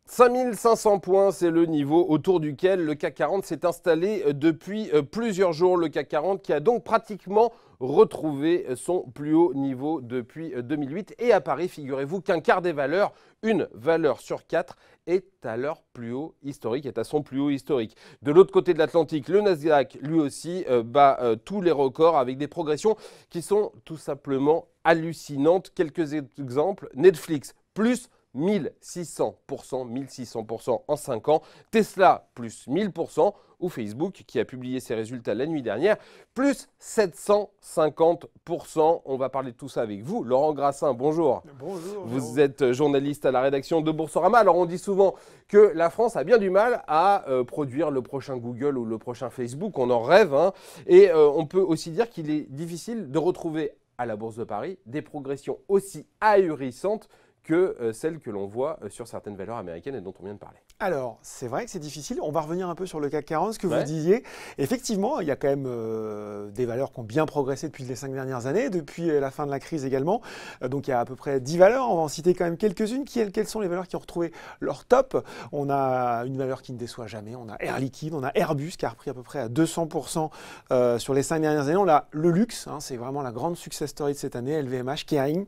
5500 points, c'est le niveau autour duquel le CAC 40 s'est installé depuis plusieurs jours. Le CAC 40 qui a donc pratiquement retrouvé son plus haut niveau depuis 2008. Et à Paris, figurez-vous qu'un quart des valeurs, une valeur sur 4, est à leur plus haut historique, est à son plus haut historique. De l'autre côté de l'Atlantique, le Nasdaq, lui aussi, bat tous les records avec des progressions qui sont tout simplement hallucinantes. Quelques exemples, Netflix, plus 1600% en 5 ans, Tesla plus 1000% ou Facebook qui a publié ses résultats la nuit dernière, plus 750%. On va parler de tout ça avec vous. Laurent Grassin, bonjour. Bonjour. Vous êtes journaliste à la rédaction de Boursorama. Alors on dit souvent que la France a bien du mal à produire le prochain Google ou le prochain Facebook, on en rêve, hein. Et on peut aussi dire qu'il est difficile de retrouver à la Bourse de Paris des progressions aussi ahurissantes que celles que l'on voit sur certaines valeurs américaines et dont on vient de parler. Alors, c'est vrai que c'est difficile. On va revenir un peu sur le CAC 40, ce que vous disiez. Effectivement, il y a quand même des valeurs qui ont bien progressé depuis les 5 dernières années, depuis la fin de la crise également. Donc, il y a à peu près 10 valeurs. On va en citer quand même quelques-unes. Quelles sont les valeurs qui ont retrouvé leur top? On a une valeur qui ne déçoit jamais. On a Air Liquide, on a Airbus qui a repris à peu près à 200% sur les 5 dernières années. On a le luxe, hein, c'est vraiment la grande success story de cette année, LVMH, Kering.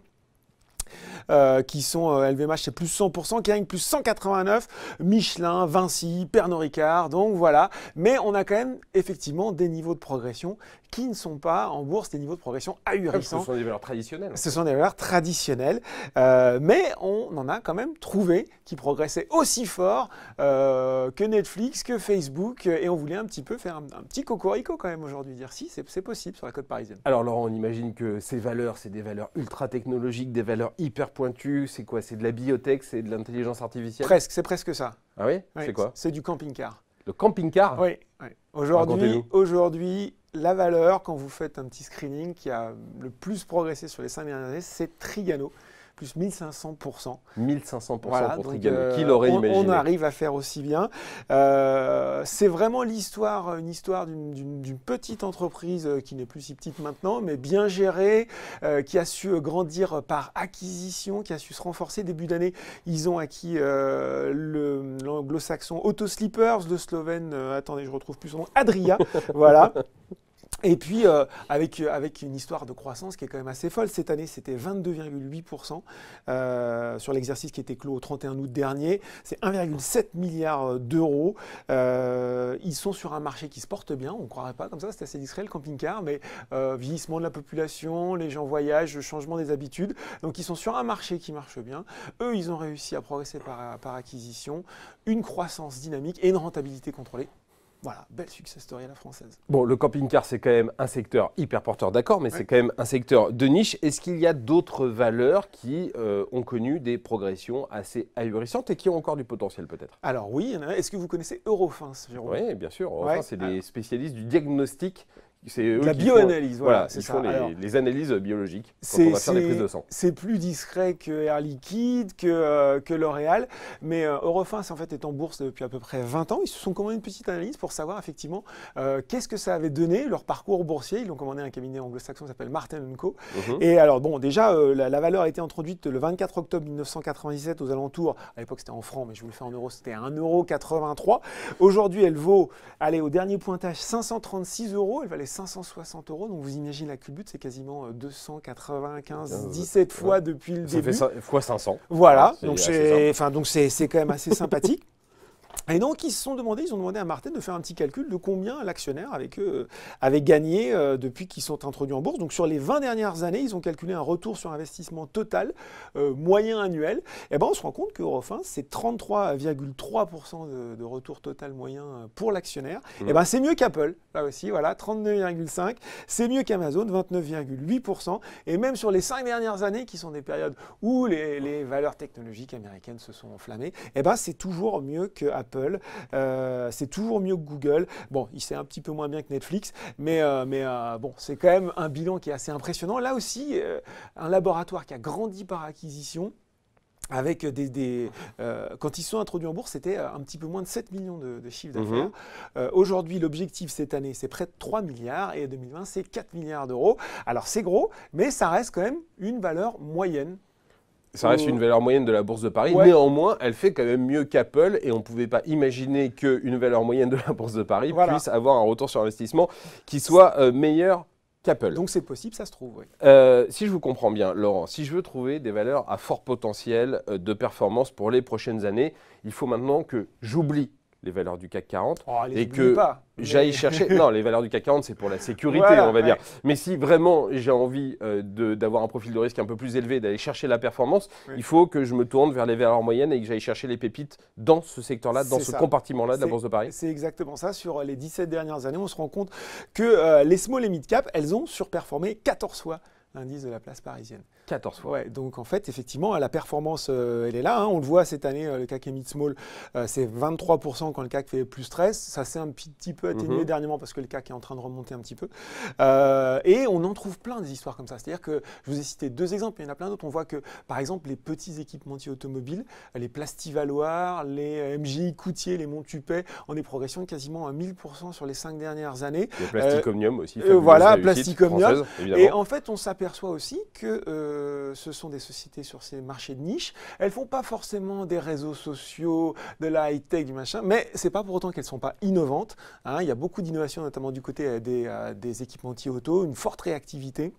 Qui sont LVMH c'est plus 100%, Kering plus 189%, Michelin, Vinci, Pernod Ricard, donc voilà. Mais on a quand même effectivement des niveaux de progression qui ne sont pas en bourse des niveaux de progression ahurissants. Ce sont des valeurs traditionnelles. Ce sont des valeurs traditionnelles, mais on en a quand même trouvé qui progressaient aussi fort que Netflix, que Facebook, et on voulait un petit peu faire un petit cocorico quand même aujourd'hui, dire si c'est possible sur la côte parisienne. Alors Laurent, on imagine que ces valeurs, c'est des valeurs ultra technologiques, des valeurs hyper pointues, c'est quoi? C'est de la biotech, c'est de l'intelligence artificielle? Presque, c'est presque ça. Ah oui, c'est quoi? C'est du camping-car. Le camping-car? Oui. Aujourd'hui, la valeur, quand vous faites un petit screening qui a le plus progressé sur les 5 dernières années, c'est Trigano. Plus 1500%. 1500% voilà, pour donc, Trigano. Qui l'aurait imaginé? On arrive à faire aussi bien. C'est vraiment une histoire d'une petite entreprise qui n'est plus si petite maintenant, mais bien gérée, qui a su grandir par acquisition, qui a su se renforcer. Début d'année, ils ont acquis l'anglo-saxon Autosleepers, le slovène, attendez, je retrouve plus son nom, Adria. Voilà. Et puis, avec une histoire de croissance qui est quand même assez folle. Cette année, c'était 22,8% sur l'exercice qui était clos au 31 août dernier. C'est 1,7 milliard d'euros. Ils sont sur un marché qui se porte bien. On ne croirait pas comme ça, c'est assez discret le camping-car, mais vieillissement de la population, les gens voyagent, changement des habitudes. Donc, ils sont sur un marché qui marche bien. Eux, ils ont réussi à progresser par acquisition, une croissance dynamique et une rentabilité contrôlée. Voilà, belle success story à la française. Bon, le camping-car, c'est quand même un secteur hyper porteur, d'accord, mais c'est quand même un secteur de niche. Est-ce qu'il y a d'autres valeurs qui ont connu des progressions assez ahurissantes et qui ont encore du potentiel peut-être? Alors oui, est-ce que vous connaissez Eurofins, Jérôme? Oui, bien sûr. Eurofins, c'est des spécialistes du diagnostic. C'est la bioanalyse, voilà. Ils font les analyses biologiques quand on va faire des prises de sang. C'est plus discret que Air Liquide, que L'Oréal, mais Eurofins en fait est en bourse depuis à peu près 20 ans. Ils se sont commandé une petite analyse pour savoir effectivement qu'est-ce que ça avait donné, leur parcours boursier. Ils l'ont commandé à un cabinet anglo-saxon qui s'appelle Martin & Co. Et alors bon, déjà, la valeur a été introduite le 24 octobre 1997 aux alentours, à l'époque c'était en francs, mais je vous le fais en euros, c'était 1,83 €. Aujourd'hui, elle vaut, allez, au dernier pointage, 536 €. Elle valait 560 €, donc vous imaginez la culbute, c'est quasiment 17 fois depuis le début. Ça fait fois 500. Voilà, donc c'est quand même assez sympathique. Et donc, ils ont demandé à Martin de faire un petit calcul de combien l'actionnaire avait gagné depuis qu'ils sont introduits en bourse. Donc, sur les 20 dernières années, ils ont calculé un retour sur investissement total moyen annuel. Et ben, on se rend compte qu'Eurofins, c'est 33,3% de retour total moyen pour l'actionnaire. Et ben, c'est mieux qu'Apple, là aussi, voilà, 39,5%. C'est mieux qu'Amazon, 29,8%. Et même sur les 5 dernières années, qui sont des périodes où les valeurs technologiques américaines se sont enflammées, et ben, c'est toujours mieux qu'Apple. C'est toujours mieux que Google. Bon, il c'est un petit peu moins bien que Netflix, mais bon, c'est quand même un bilan qui est assez impressionnant. Là aussi, un laboratoire qui a grandi par acquisition. avec quand ils sont introduits en bourse, c'était un petit peu moins de 7 millions de chiffre d'affaires. Aujourd'hui, l'objectif cette année, c'est près de 3 milliards et 2020, c'est 4 milliards d'euros. Alors c'est gros, mais ça reste quand même une valeur moyenne. Ça reste une valeur moyenne de la Bourse de Paris. Ouais. Néanmoins, elle fait quand même mieux qu'Apple et on ne pouvait pas imaginer qu'une valeur moyenne de la Bourse de Paris puisse avoir un retour sur investissement qui soit meilleur qu'Apple. Donc c'est possible, ça se trouve, oui. Si je vous comprends bien, Laurent, si je veux trouver des valeurs à fort potentiel de performance pour les prochaines années, il faut maintenant que j'oublie les valeurs du CAC 40 et que j'aille chercher… Non, les valeurs du CAC 40, c'est pour la sécurité, on va dire. Mais si vraiment j'ai envie d'avoir un profil de risque un peu plus élevé, d'aller chercher la performance, il faut que je me tourne vers les valeurs moyennes et que j'aille chercher les pépites dans ce secteur-là, dans ce compartiment-là de la Bourse de Paris. C'est exactement ça. Sur les 17 dernières années, on se rend compte que les small et mid cap, elles ont surperformé 14 fois l'indice de la place parisienne. 14 fois. Ouais, donc en fait, effectivement, la performance, elle est là. Hein. On le voit cette année, le CAC et Mid Small, c'est 23% quand le CAC fait plus 13. Ça s'est un petit peu atténué dernièrement parce que le CAC est en train de remonter un petit peu. Et on en trouve plein des histoires comme ça. C'est-à-dire que je vous ai cité 2 exemples, il y en a plein d'autres. On voit que, par exemple, les petits équipementiers automobiles, les Plastivaloir, les MJ Coutier, les Montupet, ont des progressions de quasiment à 1000% sur les 5 dernières années. Le Plasticomnium aussi. Voilà, Plasticomnium. Et en fait, on s'aperçoit aussi que ce sont des sociétés sur ces marchés de niche. Elles font pas forcément des réseaux sociaux, de la high-tech, du machin, mais c'est pas pour autant qu'elles sont pas innovantes. Hein. Il y a beaucoup d'innovations, notamment du côté des équipementiers auto, une forte réactivité.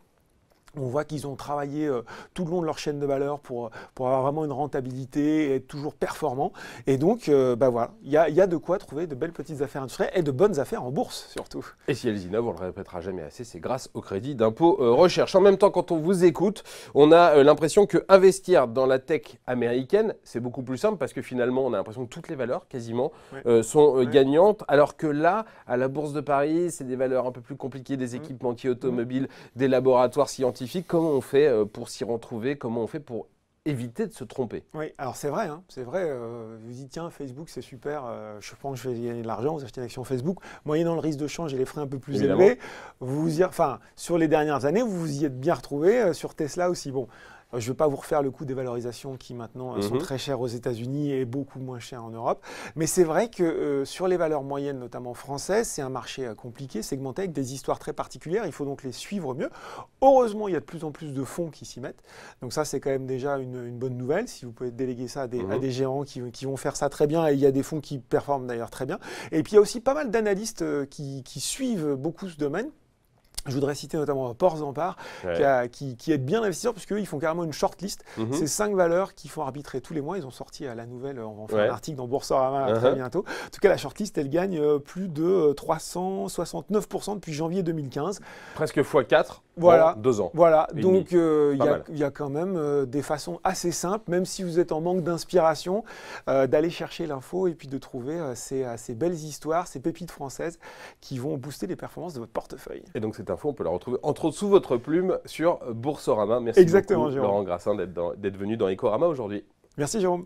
On voit qu'ils ont travaillé tout le long de leur chaîne de valeur pour avoir vraiment une rentabilité et être toujours performants. Et donc, voilà, il y a de quoi trouver de belles petites affaires industrielles et de bonnes affaires en bourse surtout. Et si elles innovent, on ne le répétera jamais assez, c'est grâce au crédit d'impôt recherche. En même temps, quand on vous écoute, on a l'impression qu'investir dans la tech américaine, c'est beaucoup plus simple parce que finalement, on a l'impression que toutes les valeurs quasiment sont gagnantes. Alors que là, à la Bourse de Paris, c'est des valeurs un peu plus compliquées, des équipementiers automobiles, des laboratoires scientifiques. Comment on fait pour s'y retrouver? Comment on fait pour éviter de se tromper? Oui, alors c'est vrai, c'est vrai. Vous dites, tiens, Facebook, c'est super, je pense que je vais gagner de l'argent, vous achetez une action Facebook. Moyennant le risque de change et les frais un peu plus élevés, sur les dernières années, vous vous y êtes bien retrouvé, sur Tesla aussi. Bon, je ne vais pas vous refaire le coût des valorisations qui maintenant sont très chères aux États-Unis et beaucoup moins chères en Europe. Mais c'est vrai que sur les valeurs moyennes, notamment françaises, c'est un marché compliqué, segmenté, avec des histoires très particulières. Il faut donc les suivre mieux. Heureusement, il y a de plus en plus de fonds qui s'y mettent. Donc ça, c'est quand même déjà une bonne nouvelle. Si vous pouvez déléguer ça à des gérants qui vont faire ça très bien. Et il y a des fonds qui performent d'ailleurs très bien. Et puis, il y a aussi pas mal d'analystes qui suivent beaucoup ce domaine. Je voudrais citer notamment Port Zampar, qui aide bien l'investisseur, parce qu'eux, ils font carrément une shortlist. C'est 5 valeurs qu'ils font arbitrer tous les mois. Ils ont sorti la nouvelle, on va en faire un article dans Boursorama très bientôt. En tout cas, la shortlist, elle gagne plus de 369% depuis janvier 2015. Presque x4 en 2 ans. Voilà, donc il y a quand même des façons assez simples, même si vous êtes en manque d'inspiration, d'aller chercher l'info et puis de trouver ces belles histoires, ces pépites françaises qui vont booster les performances de votre portefeuille. Et donc cette info, on peut la retrouver entre autres sous votre plume sur Boursorama. Merci beaucoup, Laurent Grassin, d'être venu dans Ecorama aujourd'hui. Merci Jérôme.